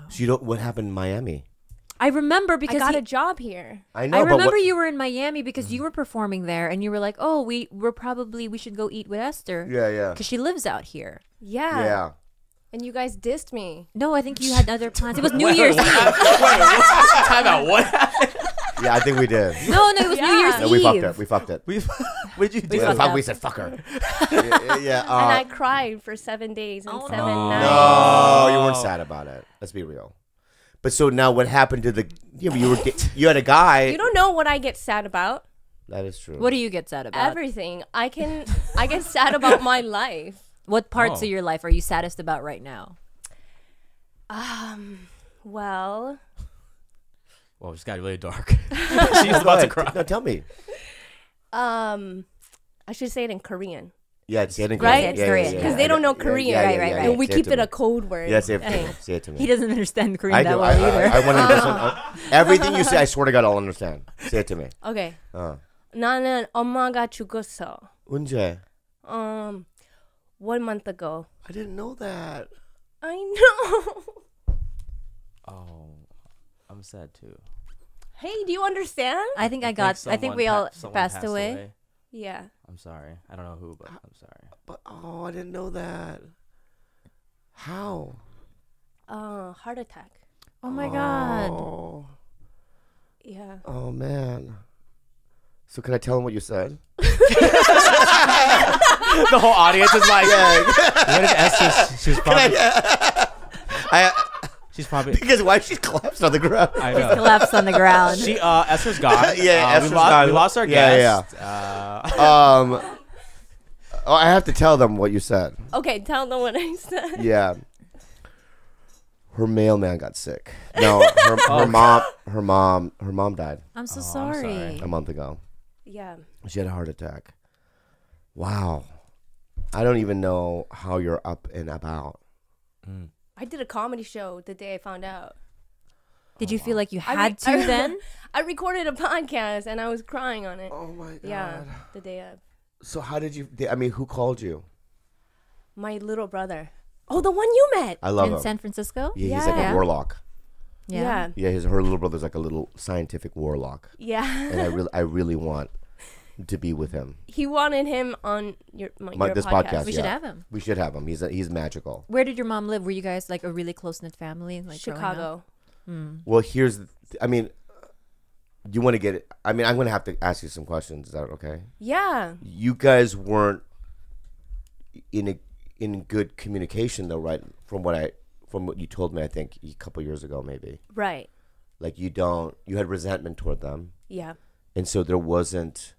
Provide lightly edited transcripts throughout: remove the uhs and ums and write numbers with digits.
So you don't. What happened in Miami? I remember because I got a job here. I know. I but remember what, you were in Miami because you were performing there, and you were like, "Oh, we should go eat with Esther." Yeah. Because she lives out here. Yeah. And you guys dissed me. No, I think you had other plans. It was New Year's Eve. Time out. What happened? Yeah, I think we did. No, it was New Year's No, Eve. we fucked it. What'd you do? We said fuck her. yeah. And I cried for 7 days and 7 nights. No, you weren't sad about it. Let's be real. But so now, what happened to the? You had a guy. You don't know what I get sad about. That is true. What do you get sad about? Everything. I get sad about my life. What parts of your life are you saddest about right now? Well, Well, it's got really dark. She's about to cry. No, tell me. I should say it in Korean. Yeah, it's in Right? Korean. It's Korean. Because they don't know Korean. Right. And we Say keep to it me. a code word. Yeah, say it to me. Say it to me. He doesn't understand Korean I that do. well either. I want to understand. Everything you say, I swear to God, I'll understand. Say it to me. Okay. 나는 엄마가 죽었어. 언제? 1 month ago. I didn't know that. I know. Oh, I'm sad too. Hey, do you understand? I think someone we all someone passed away. Yeah. I'm sorry. I don't know who, but I'm sorry. But I didn't know that. How? Heart attack. Oh my God. Oh. Yeah. Oh man. So can I tell him what you said? The whole audience is like, what if Esther? She's probably. She's probably. Because why she collapsed on the ground? I He know. collapsed on the ground. She Esther's gone. Yeah, Esther's we gone. We lost our Yeah, guest. I have to tell them what you said. Okay, tell them what I said. Yeah. Her mailman got sick. No, her mom died I'm so sorry. sorry. a month ago. Yeah. She had a heart attack. Wow. I don't even know how you're up and about. I did a comedy show the day I found out. Did you feel like you had to then? I recorded a podcast and I was crying on it. Oh my God. Yeah, the day of. So how did you, who called you? My little brother. Oh, the one you met. I love In him. San Francisco? Yeah, he's like Yeah. a warlock. Yeah. Yeah, her little brother's like a little scientific warlock. Yeah. And I really want to be with him. He wanted him on your This podcast. We yeah. should have him. We should have him. He's magical. Where did your mom live? Were you guys like a really close-knit family? Like growing up? Chicago. Well, you want to get it. I'm going to have to ask you some questions. Is that okay? Yeah. You guys weren't in good communication though, right? From what you told me, I think a couple years ago, maybe. Right. Like you had resentment toward them, Yeah. and so there wasn't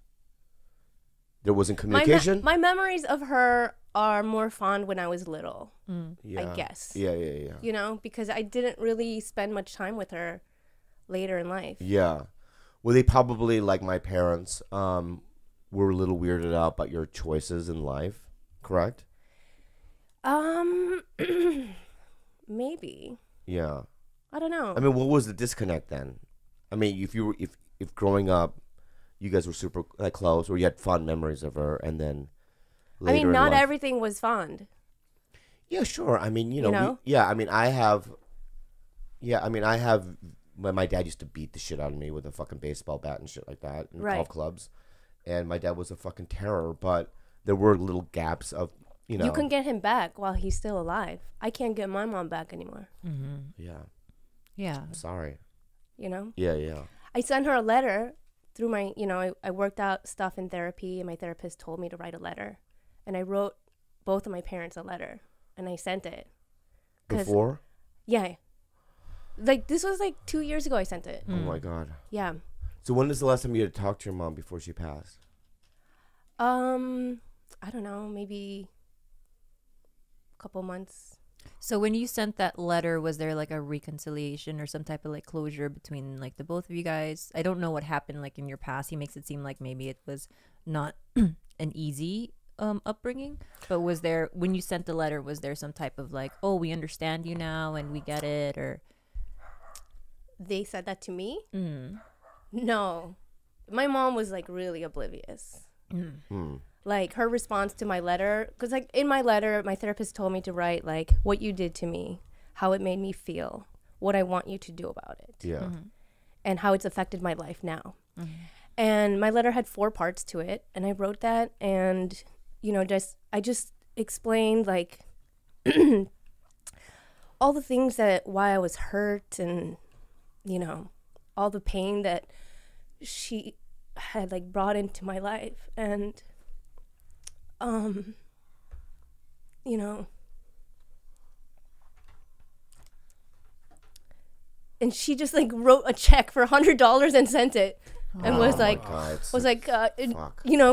communication. My memories of her are more fond when I was little. Yeah. I guess. Yeah. You know, because I didn't really spend much time with her later in life. Yeah. Well, they probably, like my parents, were a little weirded out about your choices in life, correct? Maybe. Yeah. I don't know. I mean, what was the disconnect then? I mean, if growing up, you guys were super close, or you had fond memories of her, and then later not in life, everything was fond. Yeah, sure. I mean, know? I have. When my dad used to beat the shit out of me with a fucking baseball bat and shit like that in golf clubs, and my dad was a fucking terror. But there were little gaps of, You can get him back while he's still alive. I can't get my mom back anymore. Yeah. Yeah. I'm sorry. You know? Yeah. I sent her a letter through my, I worked out stuff in therapy, and my therapist told me to write a letter. And I wrote both of my parents a letter, and I sent it. Before? Yeah. Like, this was like 2 years ago I sent it. Oh my God. Yeah. So when was the last time you had to talk to your mom before she passed? I don't know, maybe a couple months. So when you sent that letter, was there like a reconciliation or some type of like closure between like the both of you guys? I don't know what happened like in your past. He makes it seem like maybe it was not an easy upbringing, but was there, when you sent the letter, was there some type of like, oh, we understand you now and we get it, or? They said that to me? No. My mom was like really oblivious. Like her response to my letter, because like in my letter, my therapist told me to write like what you did to me, how it made me feel, what I want you to do about it. Yeah. And how it's affected my life now. And my letter had 4 parts to it, and I wrote that, and I just explained like all the things why I was hurt, and all the pain that she had like brought into my life, and and she just like wrote a check for $100 and sent it. And was like,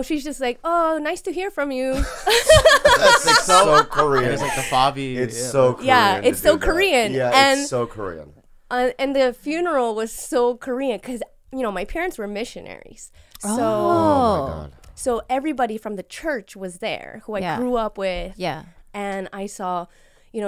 she's just like, oh, nice to hear from you. That's like so Korean. It's like the Fabi. It's so Korean. Yeah, it's so Korean. Yeah, and, it's so Korean. And the funeral was so Korean because, my parents were missionaries. So, Oh my God. So everybody from the church was there who I grew up with. Yeah. And I saw,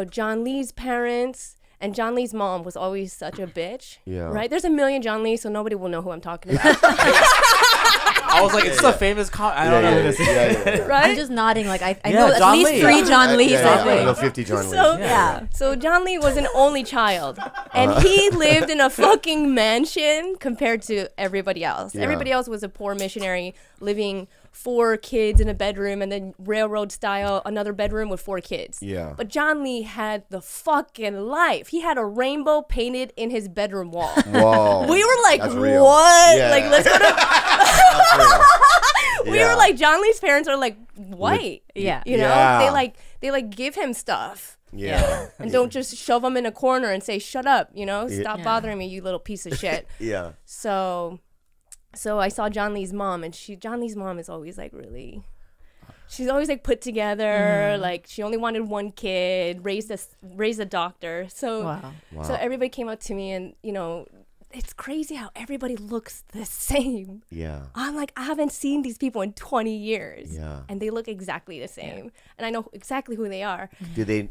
John Lee's parents. And John Lee's mom was always such a bitch. Yeah. Right? There's a million John Lees, so nobody will know who I'm talking about. I was like, it's a famous I don't know who this is. Right? I'm just nodding. Like, I know at John least Lee. 3 John Lees, I I think. know 50 John Lees. So, so John Lee was an only child. And he lived in a fucking mansion compared to everybody else. Yeah. Everybody else was a poor missionary living 4 kids in a bedroom, and then railroad style, another bedroom with 4 kids. Yeah. But John Lee had the fucking life. He had a rainbow painted in his bedroom wall. Whoa. We were like, That's real. what? Yeah. Like, let's go to... We Yeah. were like, John Lee's parents are like white. Yeah. They give him stuff. Yeah. And don't just shove him in a corner and say, shut up, stop bothering me, you little piece of shit. Yeah. So I saw John Lee's mom, and John Lee's mom is always like she's always like put together. Like she only wanted 1 kid, raised a doctor. So so everybody came up to me, and it's crazy how everybody looks the same. Yeah. I'm like, I haven't seen these people in 20 years. Yeah. And they look exactly the same. And I know exactly who they are. Did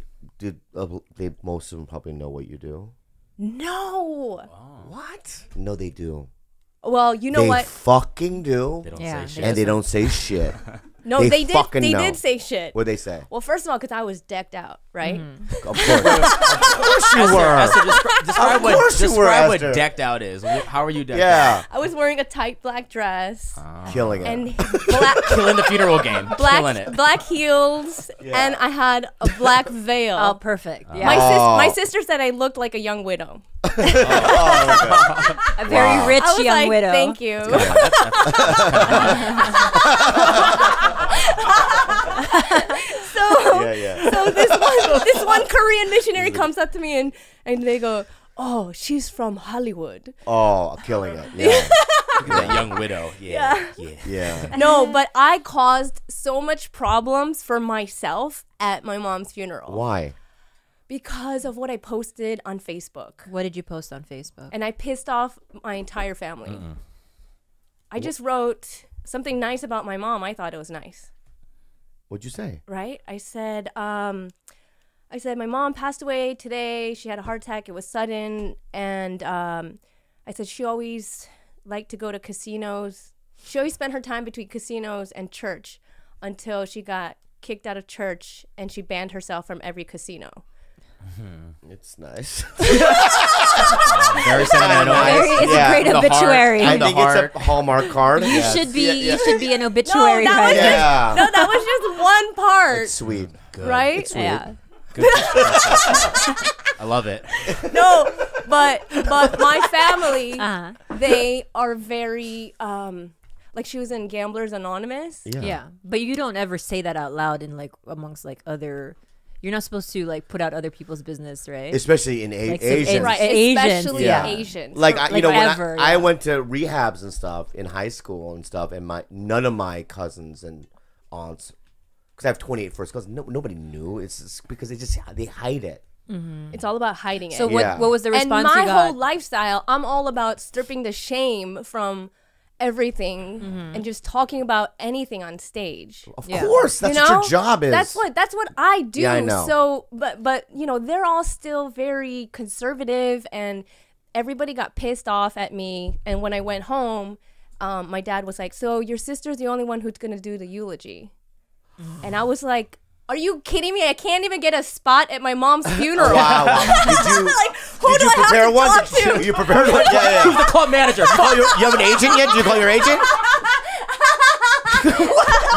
most of them probably know what you do? No. What? No, they do. Well, you know they what? fucking do. They don't Yeah, say shit. And they don't say shit. No, They they did. fucking They know. did say shit. What'd they say? Well, first of all, because I was decked out, right? Of course. Of course you were. Esther, describe course you were, what Esther. decked out is. How are you decked out? Yeah. I was wearing a tight black dress Killing it. and black Killing the funeral game. Killing it. black heels, and I had a black veil. Oh, perfect. Yeah. My sister said I looked like a young widow. A very rich I was young like, widow. thank you. So this one Korean missionary comes up to me and they go, oh, she's from Hollywood. Oh, killing it. Yeah. That young widow. Yeah. Yeah. No, but I caused so much problems for myself at my mom's funeral. Why? Because of what I posted on Facebook. What did you post on Facebook? And I pissed off my entire family. I just wrote something nice about my mom. I thought it was nice. What'd you say? Right? I said my mom passed away today. She had a heart attack. It was sudden. And I said she always liked to go to casinos. She always spent her time between casinos and church until she got kicked out of church and she banned herself from every casino. It's nice. Very sentimental. It's a great The obituary. heart. I think it's a Hallmark card. You should be an obituary that was writer. Yeah. No, that was just one part. It's sweet. Right? It's sweet. Yeah. Good. I love it. No, but my family, Uh-huh. they are very like she was in Gamblers Anonymous. Yeah, but you don't ever say that out loud in like amongst like other. You're not supposed to like put out other people's business, right? Especially in Like, Asians. Right, Asians, especially yeah. Asians. Like, For- you know, when ever, I yeah. went to rehabs and stuff in high school and stuff, and none of my cousins and aunts, because I have 28 first cousins, nobody knew. It's just because they hide it. it's all about hiding it. So Yeah. what was the and response my you got? whole lifestyle, I'm all about stripping the shame from everything and just talking about anything on stage. Of Yeah. course, that's what your job is. That's what I do. Yeah, I know. So, but you know, they're all still very conservative, and everybody got pissed off at me. And when I went home, my dad was like, "So your sister's the only one who's gonna do the eulogy," and I was like, Are you kidding me? I can't even get a spot at my mom's funeral. Wow. Did you, Like, who did do you I prepare have to one? talk to? You prepared one? Yeah, Who's yeah. the club manager? You have an agent yet? Did you call your agent?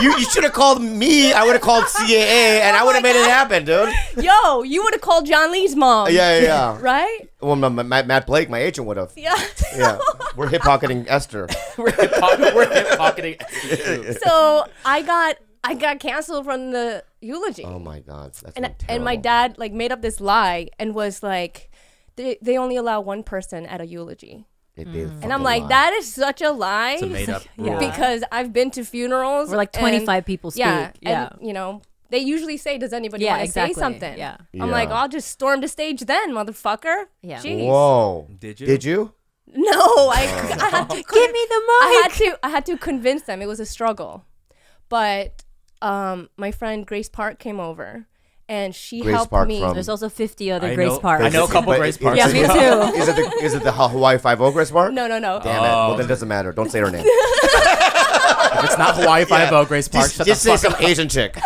you should have called me. I would have called CAA, and I would have made it happen, dude. Yo, you would have called John Lee's mom. Yeah. Right? Well, Matt Blake, my agent, would have. Yeah. Yeah. We're hip pocketing Esther. We're hip pocketing. So I got canceled from the eulogy. Oh my God. That's and my dad like made up this lie and was like, they only allow one person at a eulogy. And I'm like, that is such a lie. It's a made up rule. Because I've been to funerals Where like 25 people speak. Yeah, Yeah. and you know, they usually say, "Does anybody Yeah, want to exactly. say something?" Yeah. I'm like, Yeah. I'll just storm the stage then, motherfucker. Yeah. Jeez. Whoa. Did you? Did you? No, I had to Give me the mic. I had to convince them. It was a struggle, but my friend Grace Park came over, and she Grace helped Park me. from- There's also 50 other I Grace know- Parks. I know a couple But Grace Parks. Yeah, me too. Is it the Hawaii 5-0 Grace Park? No. Damn it. Oh. Well, then it doesn't matter. Don't say her name. If it's not Hawaii 5-0, Grace Park, shut Just the say fuck some up. Asian chick.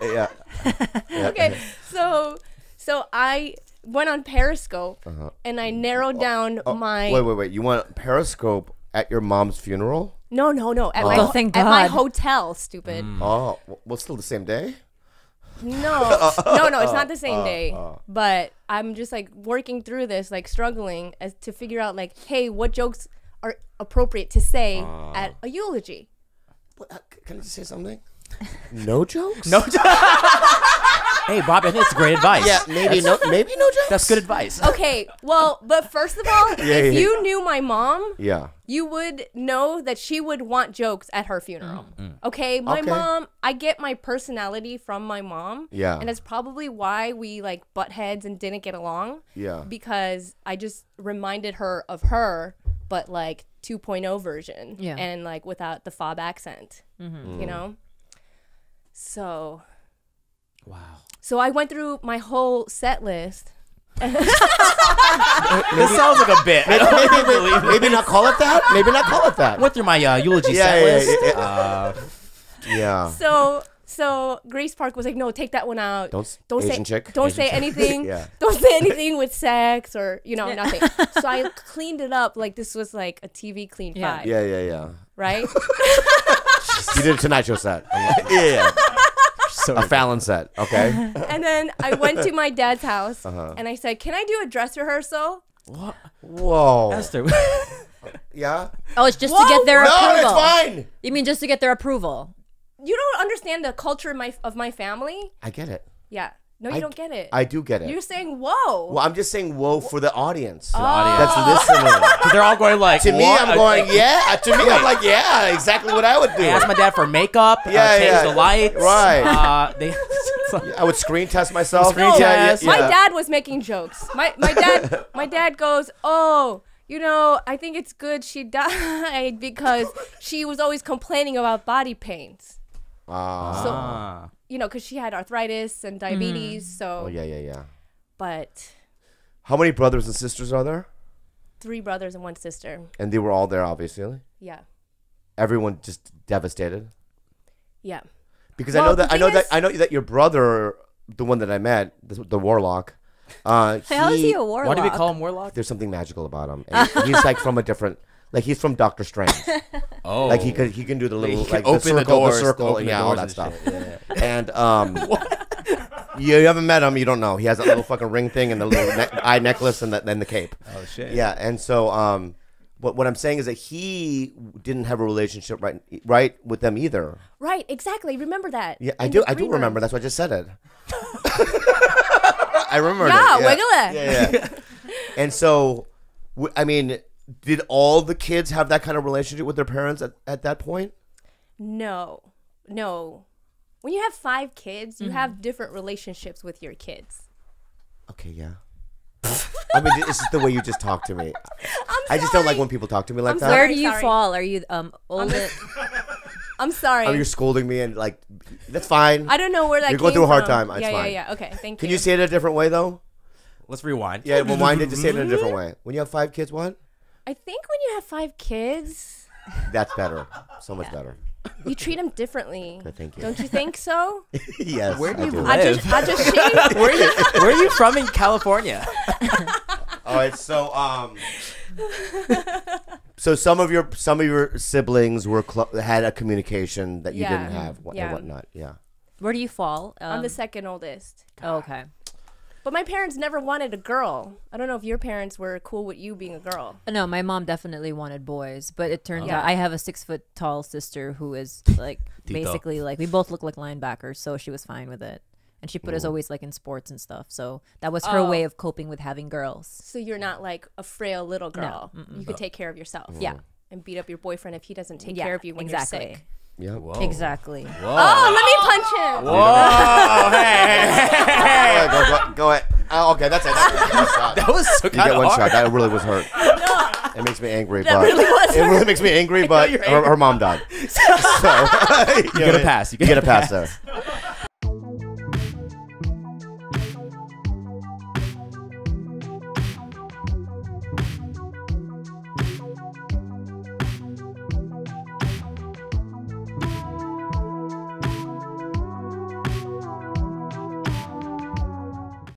Yeah. Okay, so I went on Periscope and I narrowed down my. Wait. You want Periscope at your mom's funeral? No. At my Oh, thank at my God. hotel. Stupid. Oh, well, still the same day? No, it's not the same day. But I'm just like working through this, like struggling as to figure out, like, hey, what jokes are appropriate to say at a eulogy? Can I just say something? No jokes? No. Hey, Bob, I think it's great advice. Yeah, maybe no jokes? That's good advice. Okay, well, but first of all, if yeah. you knew my mom, Yeah. you would know that she would want jokes at her funeral. Okay, my Okay. mom, I get my personality from my mom. Yeah. And that's probably why we like butt heads and didn't get along. Yeah. Because I just reminded her of her, but like 2.0 version. Yeah. And like without the fob accent, you know? So I went through my whole set list. This sounds like a bit. I don't really believe it. Maybe not call it that? Maybe not call it that. Went through my eulogy Yeah, set yeah, list. Yeah. So Grace Park was like, no, take that one out. Don't say Asian chick. don't Asian say chick. anything. Yeah. Don't say anything with sex or nothing. So I cleaned it up like this was like a TV clean Yeah. 5. Yeah. Right? You did a Tonight Show set. Yeah. So A Fallon set. Okay. And then I went to my dad's house and I said, can I do a dress rehearsal? Whoa. Esther. Yeah. Oh, it's just to get their No, approval. it's fine. You mean just to get their approval? You don't understand the culture of my family? I get it. Yeah. No, you don't get it. I do get it. You're saying, whoa. Well, I'm just saying whoa for the audience. audience. That's listening. They're all going like, To me, what? I'm going, yeah. To me, I'm like, yeah, exactly what I would do. I asked my dad for makeup, Yeah, change yeah. the lights. Right. They, I would screen test myself. Screen No, test. my dad was making jokes. My dad goes, oh, I think it's good she died because she was always complaining about body pains. Ah. Because she had arthritis and diabetes. So, Oh, yeah. but How many brothers and sisters are there? 3 brothers and 1 sister. And they were all there, obviously. Yeah, Everyone just devastated. yeah. Because Well, the I know thing that your brother, the one that I met, the warlock. How is he a warlock? Why do we call him Warlock? There's something magical about him. And he's like from a different. Like he's from Doctor Strange. Oh. Like he can do the little He can like open the circle, open the yeah, all doors that and stuff. shit. Yeah. And you haven't met him, you don't know. He has that little fucking ring thing and the little eye necklace and then the cape. Oh shit. Yeah, and so what I'm saying is that he didn't have a relationship right with them either. Right, exactly. Remember that. Yeah, I in do. the I do green remember. room. That's why I just said it. I remember. Yeah, it. wiggle it. Yeah. And so, I mean, did all the kids have that kind of relationship with their parents at that point? No. When you have 5 kids, you have different relationships with your kids. Okay, yeah. I mean, this is the way you just talk to me. I just don't like when people talk to me like that. Where do you Sorry. fall? Are you old? I'm sorry. Oh, you're scolding me and like, that's fine. I don't know where that You're going came through a hard from. time. It's Yeah. fine. Okay, thank you. Can you say it a different way though? Let's rewind. Yeah, rewind it to say it in a different way. When you have 5 kids, what? I think when you have 5 kids, That's better. So much better. You treat them differently. Thank you. Don't you think so? Yes. Where do I you do. live? I just shaved. Where are you from in California? All right, so some of your siblings were had a communication that you Yeah. didn't have and Yeah. whatnot. Yeah. Where do you fall? I'm the second oldest. Oh, okay. But my parents never wanted a girl. I don't know if your parents were cool with you being a girl. No, my mom definitely wanted boys, but it turns Yeah. out I have a 6 foot tall sister who is like basically like we both look like linebackers, so she was fine with it. And she put us always like in sports and stuff. So that was her Oh. way of coping with having girls. So you're not like a frail little girl. Mm-mm. You could take care of yourself. Yeah. And beat up your boyfriend if he doesn't take Yeah, care of you when exactly. you're sick. Yeah. Whoa. Exactly. Whoa. Oh, let me punch him. Whoa. Hey. Go ahead. Oh, okay, that's it. That's That was so you kind get of one hard. shot. That really was hurt. It makes me angry, but really was it really makes me angry. But you're her mom died. So You get a pass. You get a pass there.